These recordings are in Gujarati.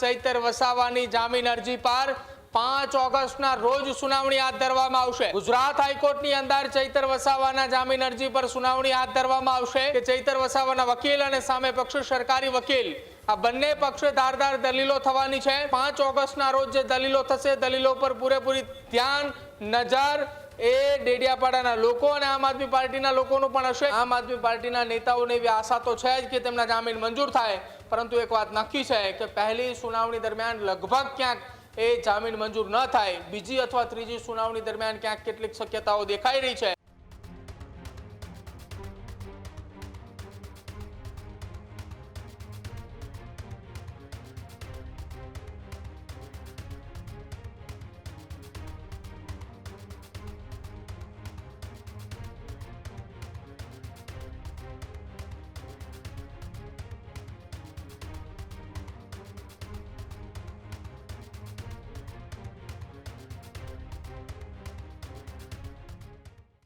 ચૈતર વસાવાની જામીન અરજી પર 5 ઓગસ્ટના રોજ સુનાવણી હાથ ધરવામાં આવશે। ગુજરાત હાઈકોર્ટની અંદર ચૈતર વસાવાના જામીન અરજી પર સુનાવણી હાથ ધરવામાં આવશે કે ચૈતર વસાવાના વકીલ અને સામે પક્ષ સરકારી વકીલ આ બંને પક્ષે ધારદાર દલીલો થવાની છે। 5 ઓગસ્ટના રોજ જે દલીલો થશે દલીલો પર પૂરેપૂરી ધ્યાન નજર એ ડેડિયાપાડાના લોકો અને આમ આદમી પાર્ટીના લોકોનું પણ હશે। આમ આદમી પાર્ટીના નેતાઓને એવી આશા તો છે જ કે તેમના જામીન મંજૂર થાય, પરંતુ એક વાત નક્કી છે કે પહેલી સુનાવણી દરમિયાન લગભગ ક્યાંક એ જામીન મંજૂર ન થાય, બીજી અથવા ત્રીજી સુનાવણી દરમિયાન ક્યાંક કેટલીક શક્યતાઓ દેખાઈ રહી છે।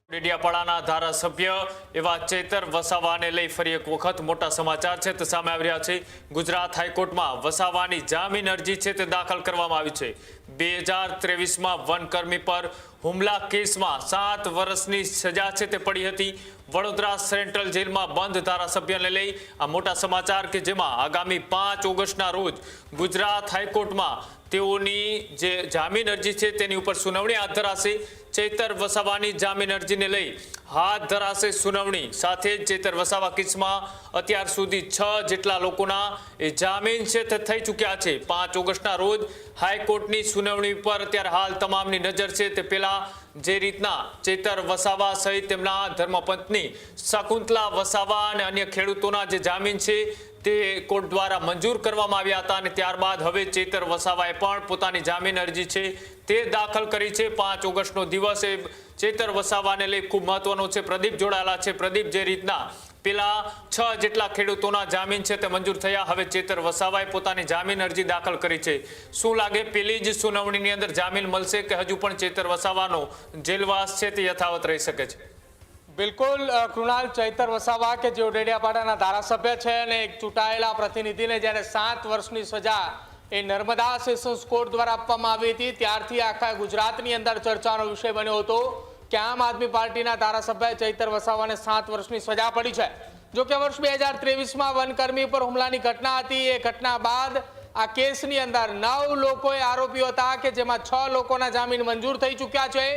ડેડિયાપાડાના ધારાસભ્ય એવા ચૈતર વસાવાને લઈ ફરી એક વખત મોટા સમાચાર છે તે સામે આવી રહ્યા છે। ગુજરાત હાઈકોર્ટમાં વસાવાની જામીન અરજી છે તે દાખલ કરવામાં આવી છે। 2023માં વનકર્મી પર હુમલા કેસમાં 7 વર્ષની સજા છે તે પડી હતી। વડોદરા સેન્ટ્રલ જેલમાં બંધ ધારાસભ્યને લઈ આ મોટા સમાચાર કે જેમાં આગામી 5 ઓગસ્ટના રોજ ગુજરાત હાઈકોર્ટમાં તેઓની જે જામીન અરજી છે તેની ઉપર સુનાવણી હાથ ધરાશે। ચૈતર વસાવાની જામીન અરજીને લઈ હાથ ધરાશે સુનાવણી। સાથે જ ચૈતર વસાવા કેસમાં અત્યાર સુધી 6 જેટલા લોકોના એ જામીન છે તે થઈ ચૂક્યા છે। 5 ઓગસ્ટના રોજ હાઈકોર્ટની સુનાવણી પર અત્યારે હાલ તમામની નજર છે। તે પહેલા જે રીતના ચૈતર વસાવા સહિત તેમના ધર્મપત્ની શકુંતલા વસાવા અને અન્ય ખેડૂતોના જે જામીન છે તે કોર્ટ દ્વારા મંજૂર કરવામાં આવ્યા હતા અને ત્યારબાદ હવે ચૈતર વસાવાએ પણ પોતાની જામીન અરજી છે તે દાખલ કરી છે। 5 ઓગસ્ટનો દિવસ એ ચૈતર વસાવાને લઈ ખૂબ મહત્વનો છે। પ્રદીપ જોડાયેલા છે। પ્રદીપ, જે રીતના પેલા 6 જેટલા ખેડૂતોના જામીન છે તે મંજૂર થયા, હવે ચૈતર વસાવાએ પોતાની જામીન અરજી દાખલ કરી છે, શું લાગે પેલી જ સુનાવણીની અંદર જામીન મળશે કે હજુ પણ ચૈતર વસાવાનો જેલવાસ છે તે યથાવત રહી શકે છે? બિલકુલ કૃણાલ, ચૈતર વસાવા કે જેઓ ડેડિયાપાડાના ધારાસભ્ય છે અને એક ચૂંટાયેલા પ્રતિનિધિને જ્યારે 7 વર્ષની સજા એ નર્મદા સેશન્સ કોર્ટ દ્વારા આપવામાં આવી હતી ત્યારથી આખા ગુજરાતની અંદર ચર્ચાનો વિષય બન્યો હતો કે આમ આદમી પાર્ટીના ધારાસભ્ય ચૈતર વસાવાને 7 વર્ષની સજા પડી છે। જો કે વર્ષ 2023માં વનકર્મી પર હુમલાની ઘટના હતી, એ ઘટના બાદ આ કેસની અંદર 9 લોકોએ આરોપીઓ હતા કે જેમાં 6 લોકોના જામીન મંજૂર થઈ ચૂક્યા છે।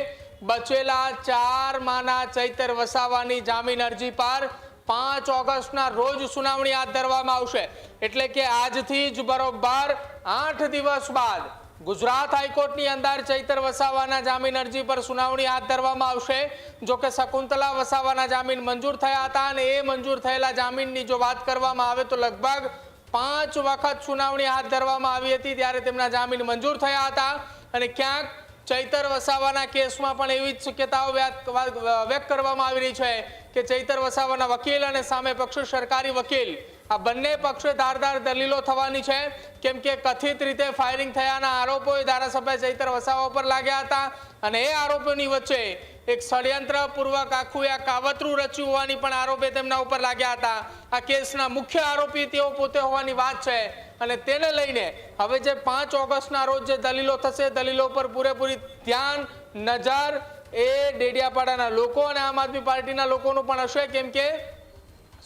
બચેલા 4 માના ચૈતર વસાવાની જામીન અરજી પર 5 ઓગસ્ટના રોજ સુનાવણી હાથ ધરવામાં આવશે। એટલે કે આજથી જ બરોબર 8 દિવસ બાદ ગુજરાત હાઈકોર્ટની અંદર ચૈતર વસાવાના જામીન અરજી પર સુનાવણી હાથ ધરવામાં આવશે। જો કે શકુંતલા વસાવાના જામીન મંજૂર થયા હતા અને એ મંજૂર થયેલા જામીનની જો વાત કરવામાં આવે તો લગભગ 5 વખત સુનાવણી હાથ ધરવામાં આવી હતી ત્યારે તેમના જામીન મંજૂર થયા હતા અને ક્યાંક ચૈતર વસાવાના કેસમાં પણ એવી જ શક્યતાઓ વ્યક્ત કરવામાં આવી રહી છે કે ચૈતર વસાવાના વકીલ અને સામે પક્ષ સરકારી વકીલ આ બંને પક્ષે ધારદાર દલીલો થવાની છે, કેમ કે કથિત રીતે ફાયરિંગ થયાના આરોપો ધારાસભ્ય ચૈતર વસાવા પર લાગ્યા હતા અને એ આરોપોની વચ્ચે એક ષડયંત્રપૂર્વક આખું આ કાવતરું રચ્યું હોવાની પણ આરોપે તેમના ઉપર લાગ્યા હતા। આ કેસના મુખ્ય આરોપી તેઓ પોતે હોવાની વાત છે અને તેને લઈને હવે જે 5 ઓગસ્ટના રોજ જે દલીલો થશે દલીલો પર પૂરેપૂરી ધ્યાન નજર એ ડેડિયાપાડાના લોકો અને આમ આદમી પાર્ટીના લોકોનું પણ હશે, કેમ કે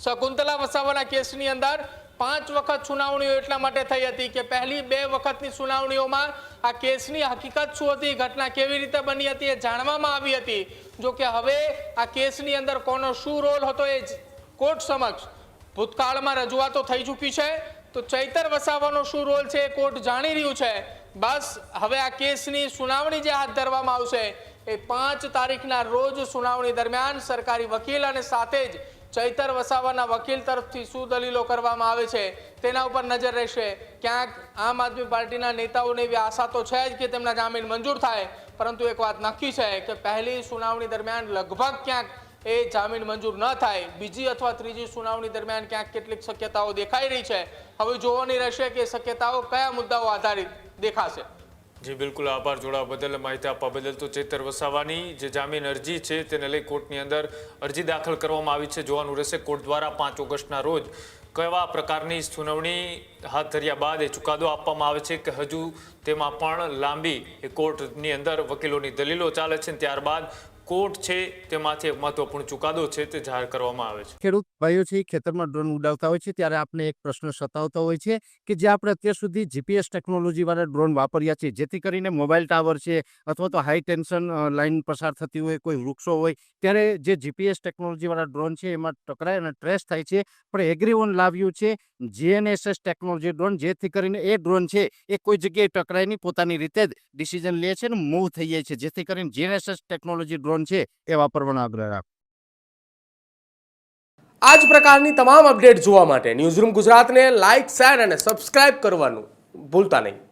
શકુંતલા વસાવાના કેસની અંદર 5 વખત સુનાવણીઓ એટલા માટે થઈ હતી કે પહેલી 2 વખતની સુનાવણીઓમાં આ કેસની હકીકત શું હતી, ઘટના કેવી રીતે બની હતી એ જાણવામાં આવી હતી। જો કે હવે આ કેસની અંદર કોનો શું રોલ હતો એ કોર્ટ સમક્ષ ભૂતકાળમાં રજૂઆતો થઈ ચૂકી છે, તો ચૈતર વસાવાનો શું રોલ છે એ કોર્ટ જાણી રહ્યું છે। બસ હવે આ કેસની સુનાવણી જે હાથ ધરવામાં આવશે એ 5 તારીખના રોજ સુનાવણી દરમિયાન સરકારી વકીલ અને સાથે જ ચૈતર વસાવાના વકીલ તરફથી શું દલીલો કરવામાં આવે છે તેના ઉપર નજર રહેશે। ક્યાંક આમ આદમી પાર્ટીના નેતાઓને એવી આશા તો છે જ કે તેમના જામીન મંજૂર થાય, પરંતુ એક વાત નક્કી છે કે પહેલી સુનાવણી દરમિયાન લગભગ ક્યાંક એ જામીન મંજૂર ન થાય, બીજી અથવા ત્રીજી સુનાવણી દરમિયાન ક્યાંક કેટલીક શક્યતાઓ દેખાઈ રહી છે। હવે જોવાની રહેશે કે શક્યતાઓ કયા મુદ્દાઓ આધારિત દેખાશે। જી બિલકુલ, આભાર જોડાવા બદલ, માહિતી આપવા બદલ। તો ચૈતર વસાવાની જે જામીન અરજી છે તેને લઈ કોર્ટની અંદર અરજી દાખલ કરવામાં આવી છે, જોવાનું રહેશે કોર્ટ દ્વારા 5 ઓગસ્ટના રોજ કેવા પ્રકારની સુનાવણી હાથ ધર્યા બાદ એ ચુકાદો આપવામાં આવે છે કે હજુ તેમાં પણ લાંબી કોર્ટની અંદર વકીલોની દલીલો ચાલે છે, ત્યારબાદ કોર્ટ છે તેમાંથી એક મહત્વપૂર્ણ ચુકાદો છે તે જાહેર કરવામાં આવે છે. ખેડૂત ભાઈઓ છે ખેતરમાં ડ્રોન ઉડાવતા હોય છે ત્યારે આપણે એક પ્રશ્ન સતાવતો હોય છે કે જે આપણે અત્યાર સુધી જીપીએસ ટેકનોલોજી વાળા ડ્રોન વાપર્યા છે, જેથી કરીને મોબાઈલ ટાવર છે અથવા તો હાઈ ટેન્શન લાઈન પસાર થતી હોય, કોઈ વૃક્ષો હોય, ત્યારે જે જીપીએસ ટેકનોલોજી વાળા ડ્રોન છે એમાં ટકરાય અને ટ્રેસ થાય છે. પણ એગ્રીવન લાવ્યું છે જીએનએસએસ ટેકનોલોજી ડ્રોન, જેથી કરીને એ ડ્રોન છે એ કોઈ જગ્યાએ ટકરાય નહીં, પોતાની રીતે જ ડિસિઝન લે છે અને મૂવ થઈ જાય છે, જેથી કરીને જીએનએસએસ ટેકનોલોજી ડ્રોન છે એ વાપરવાનો આગ્રહ રાખો. આ જ પ્રકારની તમામ અપડેટ જોવા માટે ન્યૂઝરૂમ ગુજરાતને લાઇક, શેર અને સબસ્ક્રાઇબ કરવાનું ભૂલતા નહીં.